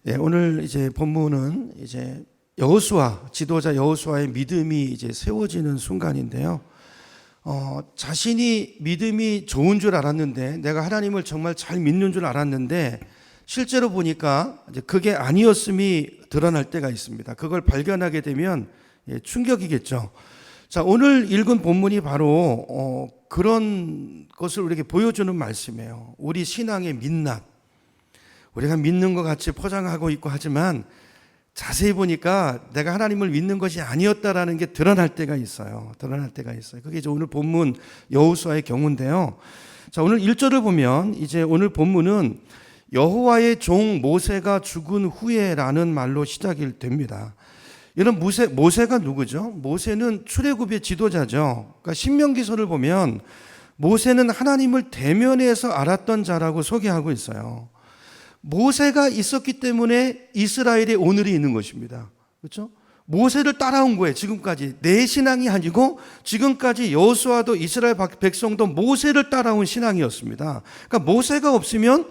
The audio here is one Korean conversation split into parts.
예, 오늘 이제 본문은 이제 여호수아, 지도자 여호수아의 믿음이 이제 세워지는 순간인데요. 자신이 믿음이 좋은 줄 알았는데, 내가 하나님을 정말 잘 믿는 줄 알았는데, 실제로 보니까 이제 그게 아니었음이 드러날 때가 있습니다. 그걸 발견하게 되면 충격이겠죠. 자, 오늘 읽은 본문이 바로 그런 것을 우리에게 보여주는 말씀이에요. 우리 신앙의 민낯. 우리가 믿는 것 같이 포장하고 있고 하지만 자세히 보니까 내가 하나님을 믿는 것이 아니었다라는 게 드러날 때가 있어요. 드러날 때가 있어요. 그게 이제 오늘 본문 여호수아의 경우인데요. 자, 오늘 1절을 보면 이제 오늘 본문은 여호와의 종 모세가 죽은 후에라는 말로 시작이 됩니다. 이런 모세가 누구죠? 모세는 출애굽의 지도자죠. 그러니까 신명기서를 보면 모세는 하나님을 대면에서 알았던 자라고 소개하고 있어요. 모세가 있었기 때문에 이스라엘의 오늘이 있는 것입니다. 그렇죠? 모세를 따라온 거예요. 지금까지 내 신앙이 아니고 지금까지 여호수아도 이스라엘 백성도 모세를 따라온 신앙이었습니다. 그러니까 모세가 없으면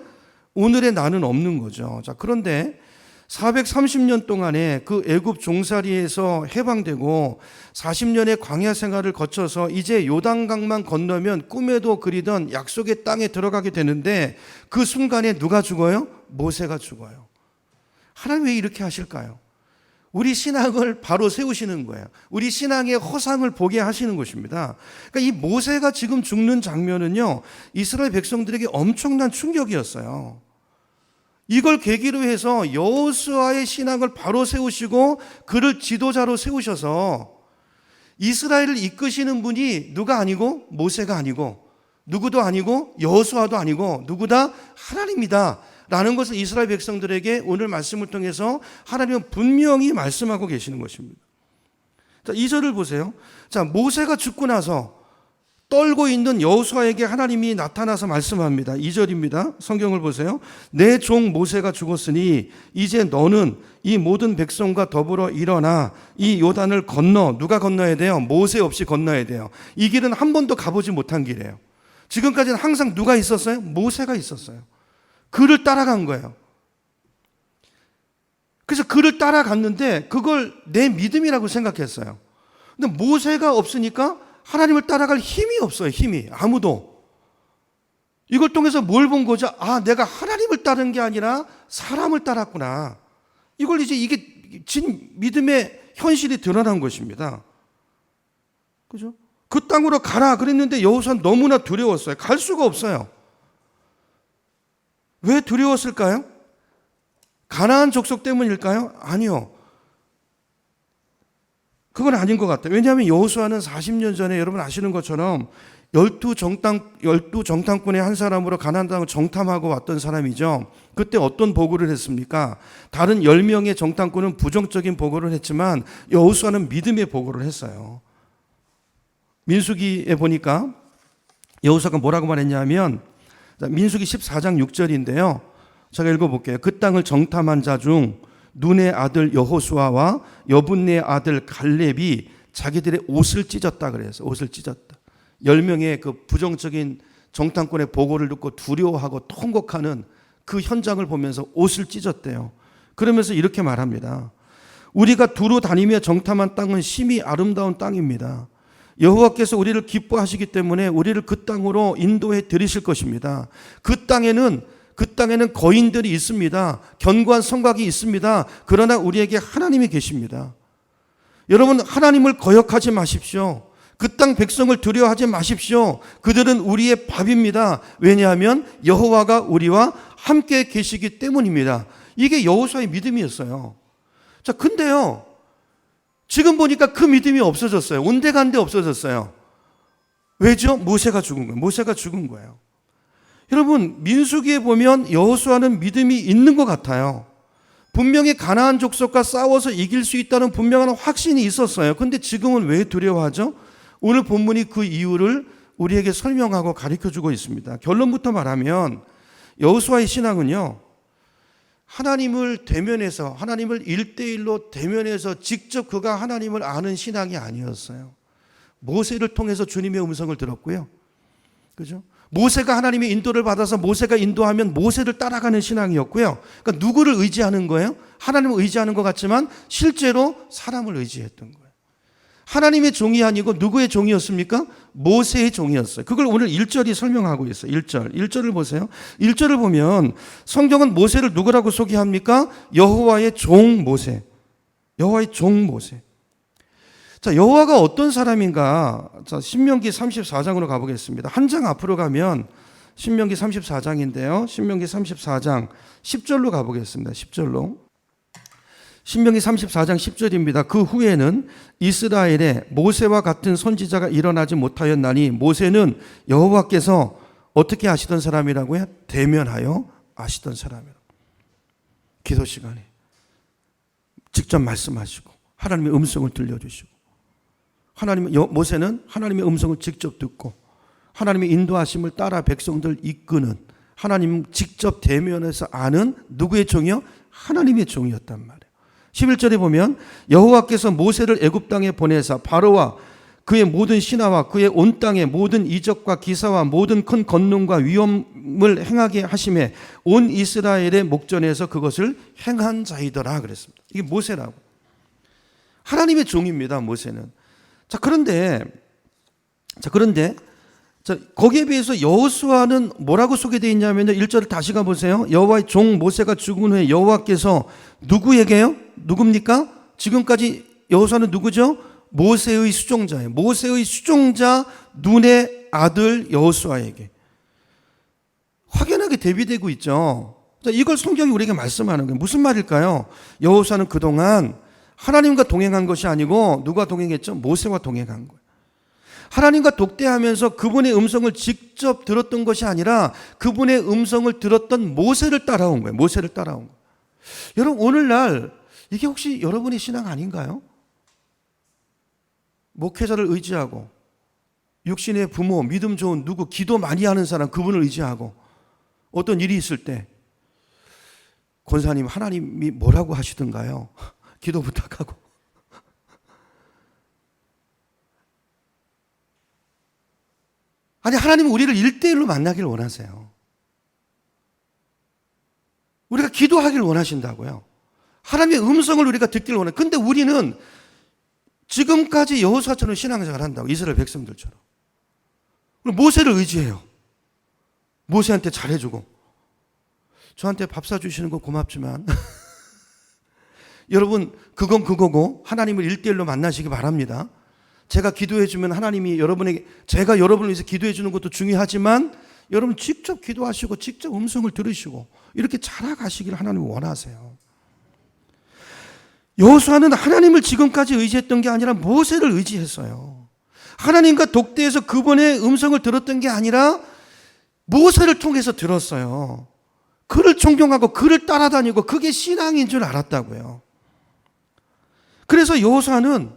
오늘의 나는 없는 거죠. 자, 그런데 430년 동안에 그 애굽 종살이에서 해방되고 40년의 광야 생활을 거쳐서 이제 요단강만 건너면 꿈에도 그리던 약속의 땅에 들어가게 되는데 그 순간에 누가 죽어요? 모세가 죽어요. 하나님 왜 이렇게 하실까요? 우리 신앙을 바로 세우시는 거예요. 우리 신앙의 허상을 보게 하시는 것입니다. 그러니까 이 모세가 지금 죽는 장면은요, 이스라엘 백성들에게 엄청난 충격이었어요. 이걸 계기로 해서 여호수아의 신앙을 바로 세우시고 그를 지도자로 세우셔서 이스라엘을 이끄시는 분이 누가 아니고 모세가 아니고 누구도 아니고 여호수아도 아니고 누구다? 하나님이다 라는 것을 이스라엘 백성들에게 오늘 말씀을 통해서 하나님은 분명히 말씀하고 계시는 것입니다. 자, 2절을 보세요. 자, 모세가 죽고 나서 떨고 있는 여호수아에게 하나님이 나타나서 말씀합니다. 2절입니다. 성경을 보세요. 내 종 모세가 죽었으니 이제 너는 이 모든 백성과 더불어 일어나 이 요단을 건너. 누가 건너야 돼요? 모세 없이 건너야 돼요. 이 길은 한 번도 가보지 못한 길이에요. 지금까지는 항상 누가 있었어요? 모세가 있었어요. 그를 따라간 거예요. 그래서 그를 따라갔는데 그걸 내 믿음이라고 생각했어요. 근데 모세가 없으니까 하나님을 따라갈 힘이 없어요. 힘이. 아무도. 이걸 통해서 뭘 본 거죠? 아, 내가 하나님을 따른 게 아니라 사람을 따랐구나. 이걸 이제 이게 진 믿음의 현실이 드러난 것입니다. 그죠? 그 땅으로 가라 그랬는데 여호수아는 너무나 두려웠어요. 갈 수가 없어요. 왜 두려웠을까요? 가나안 족속 때문일까요? 아니요. 그건 아닌 것 같아요. 왜냐하면 여호수아는 40년 전에 여러분 아시는 것처럼 12정탐꾼의 한 사람으로 가나안 땅을 정탐하고 왔던 사람이죠. 그때 어떤 보고를 했습니까? 다른 10명의 정탐꾼은 부정적인 보고를 했지만 여호수아는 믿음의 보고를 했어요. 민수기에 보니까 여호수아가 뭐라고 말했냐면 민수기 14장 6절인데요. 제가 읽어볼게요. 그 땅을 정탐한 자 중 눈의 아들 여호수아와 여분네의 아들 갈렙이 자기들의 옷을 찢었다 그래서 옷을 찢었다. 10명의 그 부정적인 정탐꾼의 보고를 듣고 두려워하고 통곡하는 그 현장을 보면서 옷을 찢었대요. 그러면서 이렇게 말합니다. 우리가 두루 다니며 정탐한 땅은 심히 아름다운 땅입니다. 여호와께서 우리를 기뻐하시기 때문에 우리를 그 땅으로 인도해 드리실 것입니다. 그 땅에는 거인들이 있습니다. 견고한 성곽이 있습니다. 그러나 우리에게 하나님이 계십니다. 여러분, 하나님을 거역하지 마십시오. 그 땅 백성을 두려워하지 마십시오. 그들은 우리의 밥입니다. 왜냐하면 여호와가 우리와 함께 계시기 때문입니다. 이게 여호수아의 믿음이었어요. 자, 근데요, 지금 보니까 그 믿음이 없어졌어요. 온데간데 없어졌어요. 왜죠? 모세가 죽은 거예요. 모세가 죽은 거예요. 여러분, 민수기에 보면 여호수아는 믿음이 있는 것 같아요. 분명히 가나안 족속과 싸워서 이길 수 있다는 분명한 확신이 있었어요. 그런데 지금은 왜 두려워하죠? 오늘 본문이 그 이유를 우리에게 설명하고 가르쳐주고 있습니다. 결론부터 말하면 여호수아의 신앙은요, 하나님을 대면해서, 하나님을 1대1로 대면해서 직접 그가 하나님을 아는 신앙이 아니었어요. 모세를 통해서 주님의 음성을 들었고요. 그죠? 모세가 하나님의 인도를 받아서 모세가 인도하면 모세를 따라가는 신앙이었고요. 그러니까 누구를 의지하는 거예요? 하나님을 의지하는 것 같지만 실제로 사람을 의지했던 거예요. 하나님의 종이 아니고 누구의 종이었습니까? 모세의 종이었어요. 그걸 오늘 1절이 설명하고 있어요. 1절을 보세요. 1절을 보면 성경은 모세를 누구라고 소개합니까? 여호와의 종 모세. 여호와의 종 모세. 자, 여호와가 어떤 사람인가? 자, 신명기 34장으로 가보겠습니다. 한 장 앞으로 가면 신명기 34장인데요. 신명기 34장 10절로 가보겠습니다. 10절로. 신명기 34장 10절입니다. 그 후에는 이스라엘에 모세와 같은 선지자가 일어나지 못하였나니 모세는 여호와께서 어떻게 아시던 사람이라고요? 대면하여 아시던 사람이라고. 기도 시간에 직접 말씀하시고 하나님의 음성을 들려주시고 모세는 하나님의 음성을 직접 듣고 하나님의 인도하심을 따라 백성들 이끄는 하나님 직접 대면해서 아는 누구의 종이요? 하나님의 종이었단 말이에요. 11절에 보면 여호와께서 모세를 애굽 땅에 보내사 바로와 그의 모든 신하와 그의 온 땅의 모든 이적과 기사와 모든 큰 권능과 위엄을 행하게 하심에 온 이스라엘의 목전에서 그것을 행한 자이더라 그랬습니다. 이게 모세라고. 하나님의 종입니다. 모세는. 그런데 거기에 비해서 여호수아는 뭐라고 소개되어 있냐면요. 1절을 다시 가보세요. 여호와의 종 모세가 죽은 후에 여호와께서 누구에게요? 누굽니까? 지금까지 여호수아는 누구죠? 모세의 수종자예요. 모세의 수종자 눈의 아들 여호수아에게 확연하게 대비되고 있죠. 이걸 성경이 우리에게 말씀하는 거예요. 무슨 말일까요? 여호수아는 그동안 하나님과 동행한 것이 아니고 누가 동행했죠? 모세와 동행한 거예요. 하나님과 독대하면서 그분의 음성을 직접 들었던 것이 아니라 그분의 음성을 들었던 모세를 따라온 거예요. 모세를 따라온 거예요. 여러분, 오늘날 이게 혹시 여러분의 신앙 아닌가요? 목회자를 의지하고 육신의 부모, 믿음 좋은 누구, 기도 많이 하는 사람, 그분을 의지하고 어떤 일이 있을 때 권사님 하나님이 뭐라고 하시던가요? 기도 부탁하고 아니, 하나님은 우리를 1대1로 만나기를 원하세요. 우리가 기도하기를 원하신다고요. 하나님의 음성을 우리가 듣기를 원해요. 근데 우리는 지금까지 여호수아처럼 신앙생활을 한다고. 이스라엘 백성들처럼. 모세를 의지해요. 모세한테 잘해주고 저한테 밥 사주시는 거 고맙지만 여러분, 그건 그거고 하나님을 1대1로 만나시기 바랍니다. 제가 기도해주면 하나님이 제가 여러분을 위해서 기도해주는 것도 중요하지만 여러분 직접 기도하시고 직접 음성을 들으시고 이렇게 자라가시기를 하나님은 원하세요. 여호수아는 하나님을 지금까지 의지했던 게 아니라 모세를 의지했어요. 하나님과 독대해서 그분의 음성을 들었던 게 아니라 모세를 통해서 들었어요. 그를 존경하고 그를 따라다니고 그게 신앙인 줄 알았다고요. 그래서 여호수아는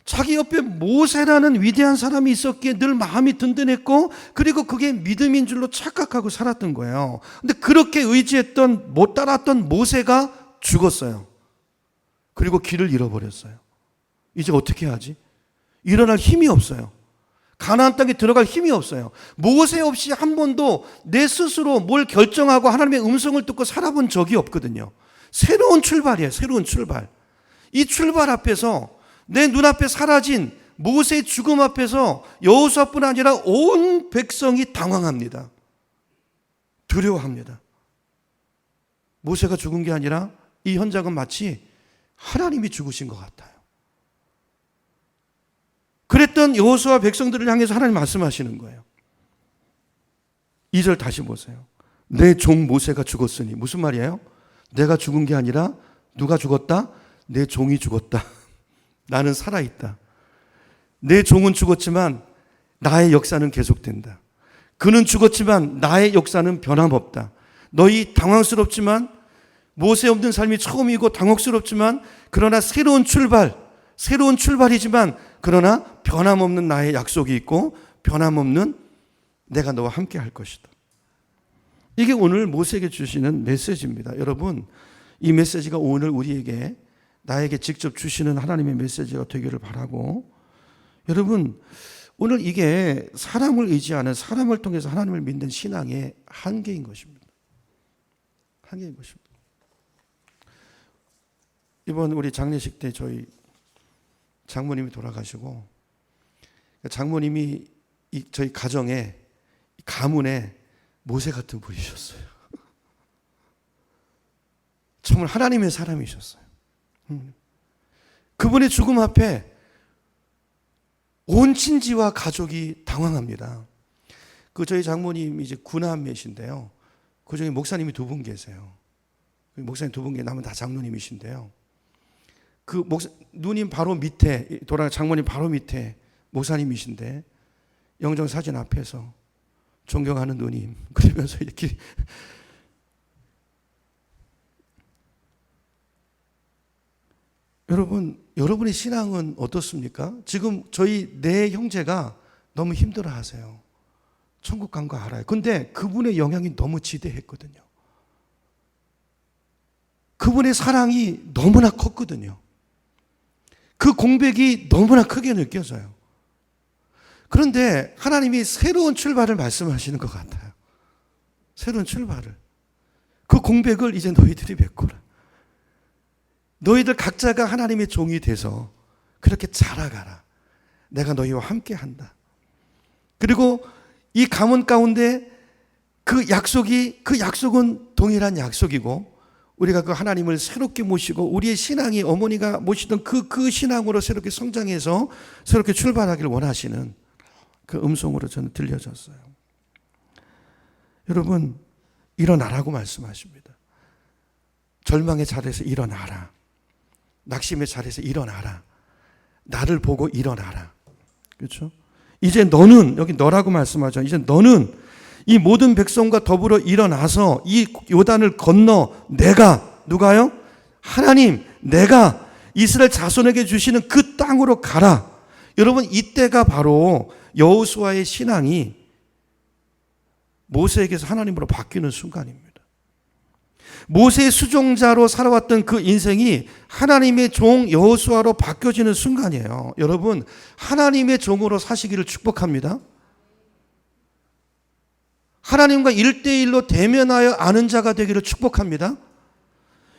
자기 옆에 모세라는 위대한 사람이 있었기에 늘 마음이 든든했고 그리고 그게 믿음인 줄로 착각하고 살았던 거예요. 근데 그렇게 의지했던 못 따랐던 모세가 죽었어요. 그리고 길을 잃어버렸어요. 이제 어떻게 하지? 일어날 힘이 없어요. 가나안 땅에 들어갈 힘이 없어요. 모세 없이 한 번도 내 스스로 뭘 결정하고 하나님의 음성을 듣고 살아본 적이 없거든요. 새로운 출발이에요. 새로운 출발. 이 출발 앞에서 내 눈앞에 사라진 모세의 죽음 앞에서 여호수아뿐 아니라 온 백성이 당황합니다. 두려워합니다. 모세가 죽은 게 아니라 이 현장은 마치 하나님이 죽으신 것 같아요. 그랬던 여호수아 백성들을 향해서 하나님 말씀하시는 거예요. 2절 다시 보세요. 내 종 모세가 죽었으니. 무슨 말이에요? 내가 죽은 게 아니라 누가 죽었다? 내 종이 죽었다. 나는 살아있다. 내 종은 죽었지만 나의 역사는 계속된다. 그는 죽었지만 나의 역사는 변함없다. 너희 당황스럽지만 모세 없는 삶이 처음이고 당혹스럽지만 그러나 새로운 출발이지만 그러나 변함없는 나의 약속이 있고 변함없는 내가 너와 함께 할 것이다. 이게 오늘 모세에게 주시는 메시지입니다. 여러분, 이 메시지가 오늘 우리에게 나에게 직접 주시는 하나님의 메시지가 되기를 바라고, 여러분 오늘 이게 사람을 의지하는, 사람을 통해서 하나님을 믿는 신앙의 한계인 것입니다. 한계인 것입니다. 이번 우리 장례식 때 저희 장모님이 돌아가시고, 장모님이 저희 가정에, 가문에 모세 같은 분이셨어요. 정말 하나님의 사람이셨어요. 그분의 죽음 앞에 온 친지와 가족이 당황합니다. 저희 장모님이 이제 구남매신데요. 그 중에 목사님이 2분 계세요. 목사님 2분 계세요. 남은 다 장로님이신데요. 누님 바로 밑에, 장모님 바로 밑에 목사님이신데, 영정 사진 앞에서 존경하는 누님, 그러면서 이렇게 여러분의 신앙은 어떻습니까? 지금 저희 네 형제가 너무 힘들어 하세요. 천국 간 거 알아요. 근데 그분의 영향이 너무 지대했거든요. 그분의 사랑이 너무나 컸거든요. 그 공백이 너무나 크게 느껴져요. 그런데 하나님이 새로운 출발을 말씀하시는 것 같아요. 새로운 출발을. 그 공백을 이제 너희들이 메꿔라. 너희들 각자가 하나님의 종이 돼서 그렇게 자라가라. 내가 너희와 함께 한다. 그리고 이 가문 가운데 그 약속은 동일한 약속이고, 우리가 그 하나님을 새롭게 모시고 우리의 신앙이 어머니가 모시던 그 신앙으로 새롭게 성장해서 새롭게 출발하길 원하시는 그 음성으로 저는 들려졌어요. 여러분, 일어나라고 말씀하십니다. 절망의 자리에서 일어나라. 낙심의 자리에서 일어나라. 나를 보고 일어나라. 그렇죠? 이제 너는, 여기 너라고 말씀하죠. 이제 너는 이 모든 백성과 더불어 일어나서 이 요단을 건너 누가요? 하나님, 내가 이스라엘 자손에게 주시는 그 땅으로 가라. 여러분, 이때가 바로 여호수아의 신앙이 모세에게서 하나님으로 바뀌는 순간입니다. 모세의 수종자로 살아왔던 그 인생이 하나님의 종 여호수아로 바뀌어지는 순간이에요. 여러분, 하나님의 종으로 사시기를 축복합니다. 하나님과 1대1로 대면하여 아는 자가 되기를 축복합니다.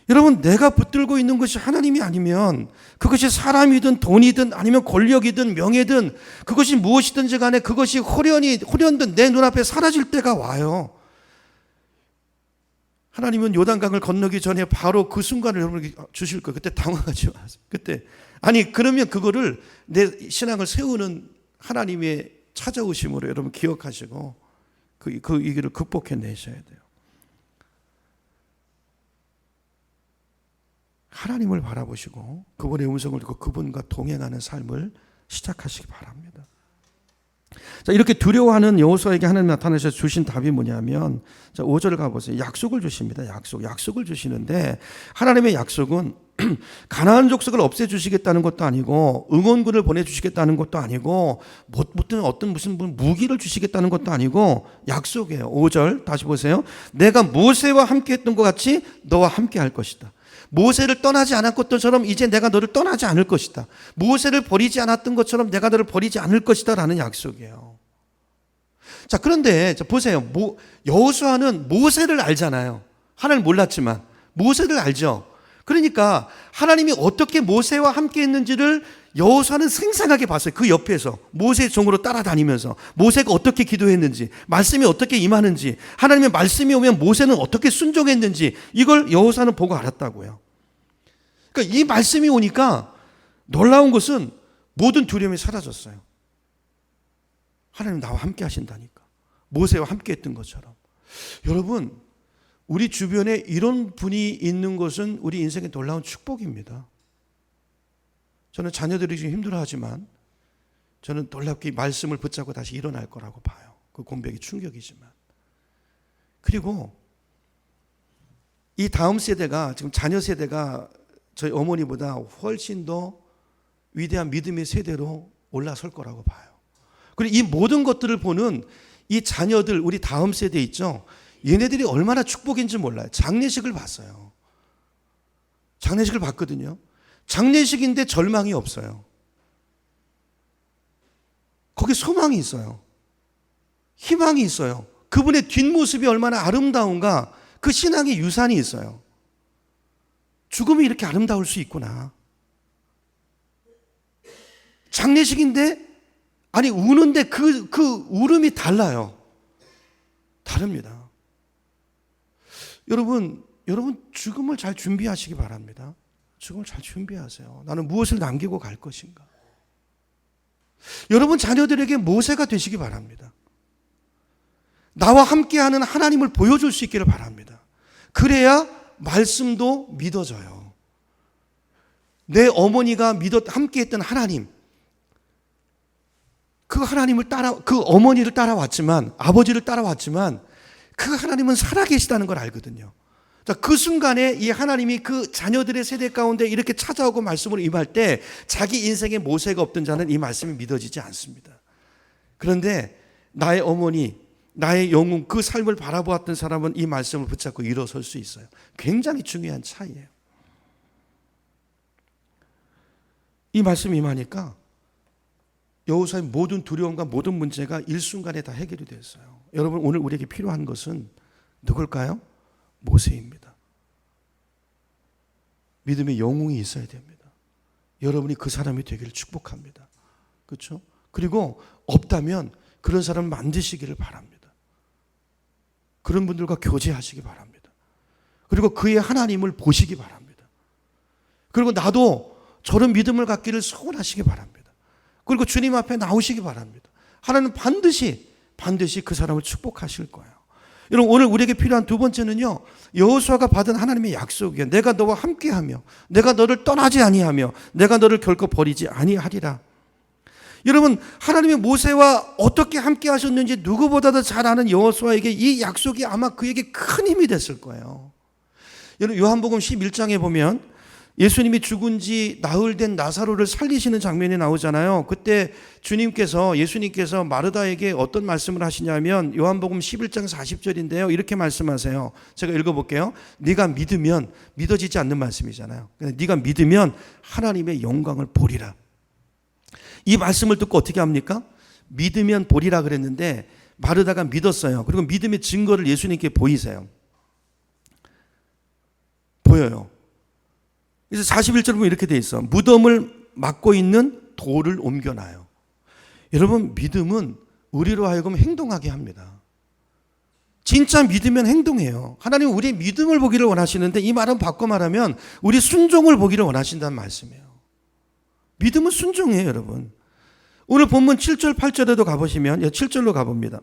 여러분, 내가 붙들고 있는 것이 하나님이 아니면, 그것이 사람이든 돈이든 아니면 권력이든 명예든 그것이 무엇이든지 간에 그것이 호련든 내 눈앞에 사라질 때가 와요. 하나님은 요단강을 건너기 전에 바로 그 순간을 여러분에게 주실 거예요. 그때 당황하지 마세요. 그러면 그거를 내 신앙을 세우는 하나님의 찾아오심으로 여러분 기억하시고 그 위기를 극복해내셔야 돼요. 하나님을 바라보시고 그분의 음성을 듣고 그분과 동행하는 삶을 시작하시기 바랍니다. 자, 이렇게 두려워하는 여호수아에게 하나님 나타나셔서 주신 답이 뭐냐면, 자, 5절을 가보세요. 약속을 주십니다. 약속을 주시는데, 하나님의 약속은 가나안 족속을 없애주시겠다는 것도 아니고, 응원군을 보내주시겠다는 것도 아니고, 무슨 무기를 주시겠다는 것도 아니고, 약속이에요. 5절 다시 보세요. 내가 모세와 함께 했던 것 같이 너와 함께 할 것이다. 모세를 떠나지 않았던 것처럼 이제 내가 너를 떠나지 않을 것이다. 모세를 버리지 않았던 것처럼 내가 너를 버리지 않을 것이다 라는 약속이에요. 자, 그런데 보세요. 여호수아는 모세를 알잖아요. 하나님을 몰랐지만 모세를 알죠. 그러니까 하나님이 어떻게 모세와 함께 했는지를 여호수아는 생생하게 봤어요. 그 옆에서 모세의 종으로 따라다니면서 모세가 어떻게 기도했는지, 말씀이 어떻게 임하는지, 하나님의 말씀이 오면 모세는 어떻게 순종했는지, 이걸 여호수아는 보고 알았다고요. 그러니까 이 말씀이 오니까 놀라운 것은 모든 두려움이 사라졌어요. 하나님 나와 함께 하신다니까. 모세와 함께 했던 것처럼. 여러분, 우리 주변에 이런 분이 있는 것은 우리 인생의 놀라운 축복입니다. 저는 자녀들이 좀 힘들어하지만 저는 놀랍게 말씀을 붙잡고 다시 일어날 거라고 봐요. 그 공백이 충격이지만. 그리고 이 다음 세대가, 지금 자녀 세대가 저희 어머니보다 훨씬 더 위대한 믿음의 세대로 올라설 거라고 봐요. 그리고 이 모든 것들을 보는 이 자녀들, 우리 다음 세대 있죠? 얘네들이 얼마나 축복인지 몰라요. 장례식을 봤어요. 장례식을 봤거든요. 장례식인데 절망이 없어요. 거기 소망이 있어요. 희망이 있어요. 그분의 뒷모습이 얼마나 아름다운가, 그 신앙의 유산이 있어요. 죽음이 이렇게 아름다울 수 있구나. 장례식인데, 아니 우는데 그 울음이 달라요. 다릅니다. 여러분 죽음을 잘 준비하시기 바랍니다. 죽음을 잘 준비하세요. 나는 무엇을 남기고 갈 것인가. 여러분 자녀들에게 모세가 되시기 바랍니다. 나와 함께하는 하나님을 보여줄 수 있기를 바랍니다. 그래야 말씀도 믿어져요. 내 어머니가 함께했던 하나님, 그 하나님을 그 어머니를 따라왔지만, 아버지를 따라왔지만 그 하나님은 살아계시다는 걸 알거든요. 자, 그 순간에 이 하나님이 그 자녀들의 세대 가운데 이렇게 찾아오고 말씀으로 임할 때 자기 인생에 모세가 없던 자는 이 말씀이 믿어지지 않습니다. 그런데 나의 어머니, 나의 영웅, 그 삶을 바라보았던 사람은 이 말씀을 붙잡고 일어설 수 있어요. 굉장히 중요한 차이예요. 이 말씀이 임하니까 여호수아의 모든 두려움과 모든 문제가 일순간에 다 해결이 됐어요. 여러분 오늘 우리에게 필요한 것은 누굴까요? 모세입니다. 믿음의 영웅이 있어야 됩니다. 여러분이 그 사람이 되기를 축복합니다. 그렇죠? 그리고 없다면 그런 사람을 만드시기를 바랍니다. 그런 분들과 교제하시기 바랍니다. 그리고 그의 하나님을 보시기 바랍니다. 그리고 나도 저런 믿음을 갖기를 소원하시기 바랍니다. 그리고 주님 앞에 나오시기 바랍니다. 하나님은 반드시 그 사람을 축복하실 거예요. 여러분 오늘 우리에게 필요한 두 번째는요, 여호수아가 받은 하나님의 약속이에요. 내가 너와 함께하며 내가 너를 떠나지 아니하며 내가 너를 결코 버리지 아니하리라. 여러분 하나님의 모세와 어떻게 함께 하셨는지 누구보다도 잘 아는 여호수아에게 이 약속이 아마 그에게 큰 힘이 됐을 거예요. 여러분 요한복음 11장에 보면 예수님이 죽은 지 나흘 된 나사로를 살리시는 장면이 나오잖아요. 그때 예수님께서 마르다에게 어떤 말씀을 하시냐면 요한복음 11장 40절인데요. 이렇게 말씀하세요. 제가 읽어볼게요. 네가 믿으면, 믿어지지 않는 말씀이잖아요. 네가 믿으면 하나님의 영광을 보리라. 이 말씀을 듣고 어떻게 합니까? 믿으면 보리라 그랬는데 마르다가 믿었어요. 그리고 믿음의 증거를 예수님께 보이세요. 보여요. 그래서 41절 보면 이렇게 돼 있어. 무덤을 막고 있는 돌을 옮겨놔요. 여러분 믿음은 우리로 하여금 행동하게 합니다. 진짜 믿으면 행동해요. 하나님은 우리의 믿음을 보기를 원하시는데 이 말은 바꿔 말하면 우리 순종을 보기를 원하신다는 말씀이에요. 믿음은 순종이에요, 여러분. 오늘 본문 7절, 8절에도 가보시면 7절로 가봅니다.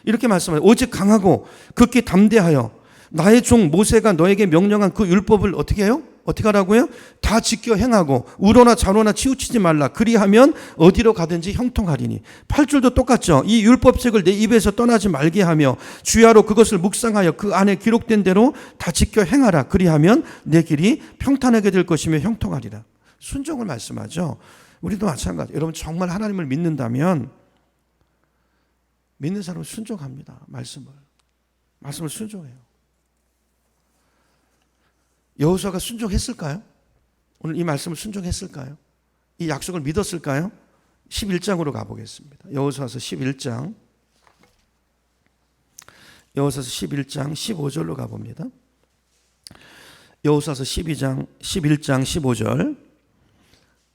이렇게 말씀하세요. 오직 강하고 극히 담대하여 나의 종 모세가 너에게 명령한 그 율법을 어떻게 해요? 어떻게 하라고요? 다 지켜 행하고 우로나 좌로나 치우치지 말라. 그리하면 어디로 가든지 형통하리니. 8절도 똑같죠. 이 율법책을 내 입에서 떠나지 말게 하며 주야로 그것을 묵상하여 그 안에 기록된 대로 다 지켜 행하라. 그리하면 내 길이 평탄하게 될 것이며 형통하리라. 순종을 말씀하죠. 우리도 마찬가지. 여러분 정말 하나님을 믿는다면 믿는 사람은 순종합니다. 말씀을 순종해요. 여호수아가 순종했을까요? 오늘 이 말씀을 순종했을까요? 이 약속을 믿었을까요? 11장으로 가보겠습니다. 여호수아서 11장 15절로 가봅니다. 여호수아서 11장 15절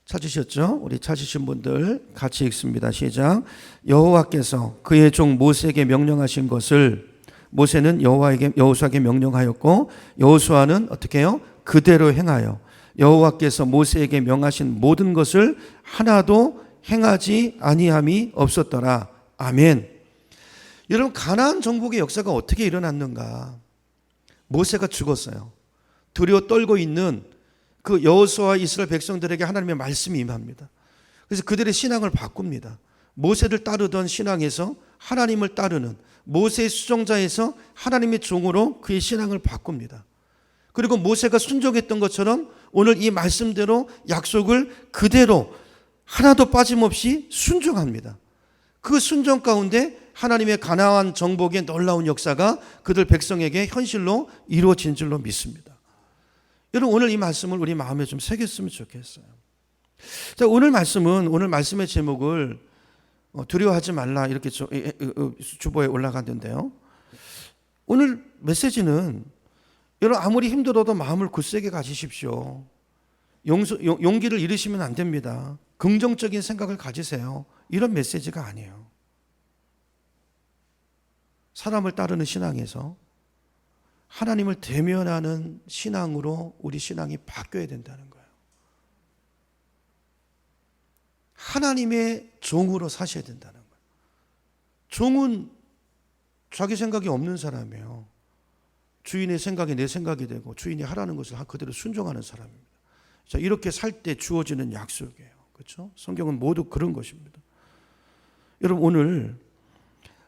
찾으셨죠? 우리 찾으신 분들 같이 읽습니다. 시작. 여호와께서 그의 종 모세에게 명령하신 것을 모세는 여호수아에게 명령하였고 여호수아는 어떻게 해요? 그대로 행하여 여호와께서 모세에게 명하신 모든 것을 하나도 행하지 아니함이 없었더라. 아멘. 여러분 가나안 정복의 역사가 어떻게 일어났는가? 모세가 죽었어요. 두려워 떨고 있는 그 여호수아와 이스라엘 백성들에게 하나님의 말씀이 임합니다. 그래서 그들의 신앙을 바꿉니다. 모세를 따르던 신앙에서 하나님을 따르는 모세의 수종자에서 하나님의 종으로 그의 신앙을 바꿉니다. 그리고 모세가 순종했던 것처럼 오늘 이 말씀대로 약속을 그대로 하나도 빠짐없이 순종합니다. 그 순종 가운데 하나님의 가나안 정복의 놀라운 역사가 그들 백성에게 현실로 이루어진 줄로 믿습니다. 여러분 오늘 이 말씀을 우리 마음에 좀 새겼으면 좋겠어요. 자, 오늘 말씀의 제목을 두려워하지 말라 이렇게 주보에 올라갔는데요. 오늘 메시지는 여러분 아무리 힘들어도 마음을 굳세게 가지십시오. 용기를 잃으시면 안 됩니다. 긍정적인 생각을 가지세요. 이런 메시지가 아니에요. 사람을 따르는 신앙에서 하나님을 대면하는 신앙으로 우리 신앙이 바뀌어야 된다는 거예요. 하나님의 종으로 사셔야 된다는 거예요. 종은 자기 생각이 없는 사람이에요. 주인의 생각이 내 생각이 되고 주인이 하라는 것을 그대로 순종하는 사람입니다. 자, 이렇게 살 때 주어지는 약속이에요. 그렇죠? 성경은 모두 그런 것입니다. 여러분 오늘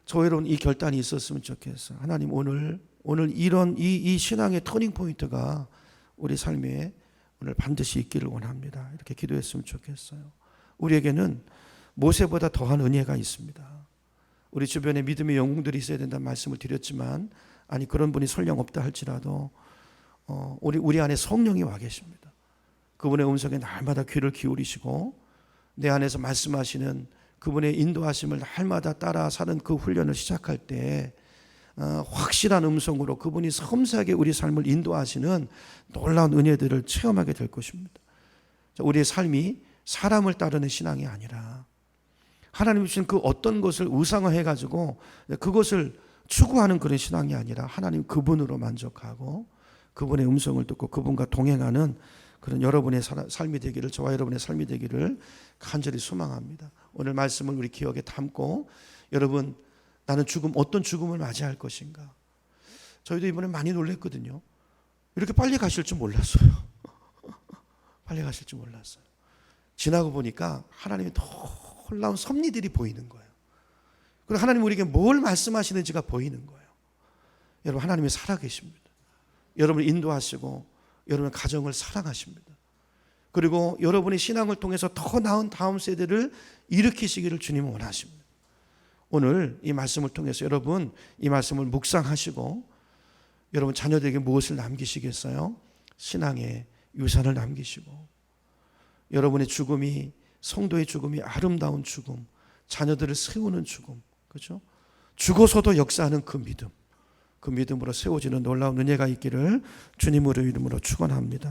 저 여러분 이 결단이 있었으면 좋겠어요. 하나님 오늘 이런 이 신앙의 터닝 포인트가 우리 삶에 오늘 반드시 있기를 원합니다. 이렇게 기도했으면 좋겠어요. 우리에게는 모세보다 더한 은혜가 있습니다. 우리 주변에 믿음의 영웅들이 있어야 된다는 말씀을 드렸지만 아니 그런 분이 설령 없다 할지라도 우리 안에 성령이 와 계십니다. 그분의 음성에 날마다 귀를 기울이시고 내 안에서 말씀하시는 그분의 인도하심을 날마다 따라 사는 그 훈련을 시작할 때 확실한 음성으로 그분이 섬세하게 우리 삶을 인도하시는 놀라운 은혜들을 체험하게 될 것입니다. 우리의 삶이 사람을 따르는 신앙이 아니라 하나님 주신 그 어떤 것을 우상화해가지고 그것을 추구하는 그런 신앙이 아니라 하나님 그분으로 만족하고 그분의 음성을 듣고 그분과 동행하는 그런 여러분의 삶이 되기를, 저와 여러분의 삶이 되기를 간절히 소망합니다. 오늘 말씀을 우리 기억에 담고 여러분 나는 어떤 죽음을 맞이할 것인가. 저희도 이번에 많이 놀랐거든요. 이렇게 빨리 가실 줄 몰랐어요. 빨리 가실 줄 몰랐어요. 지나고 보니까 하나님의 놀라운 섭리들이 보이는 거예요. 그리고 하나님 우리에게 뭘 말씀하시는지가 보이는 거예요. 여러분 하나님이 살아계십니다. 여러분을 인도하시고 여러분의 가정을 사랑하십니다. 그리고 여러분의 신앙을 통해서 더 나은 다음 세대를 일으키시기를 주님은 원하십니다. 오늘 이 말씀을 통해서 여러분 이 말씀을 묵상하시고 여러분 자녀들에게 무엇을 남기시겠어요? 신앙의 유산을 남기시고 여러분의 죽음이 성도의 죽음이 아름다운 죽음, 자녀들을 세우는 죽음, 그렇죠? 죽어서도 역사하는 그 믿음으로 세워지는 놀라운 은혜가 있기를 주님으로 이름으로 축원합니다.